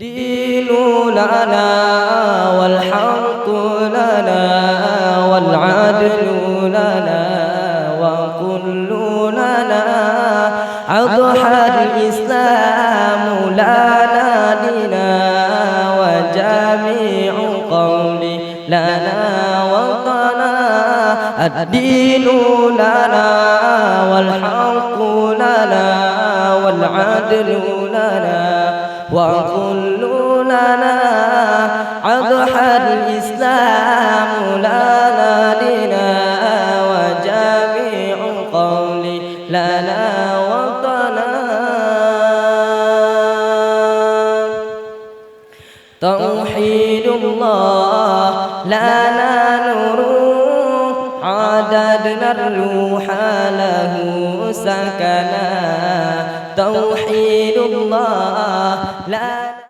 الدين لنا والحق لنا والعدل لنا وكل لنا أضحى الإسلام لنا دينا وجميع قولي لنا وطنا الدين لنا والحق لنا والعدل لنا وكل لنا أضحى الإسلام لنا دينا وجميع قولي لنا وطنا توحيد الله لنا نور عددنا الروح له سكنا توحيد الله لا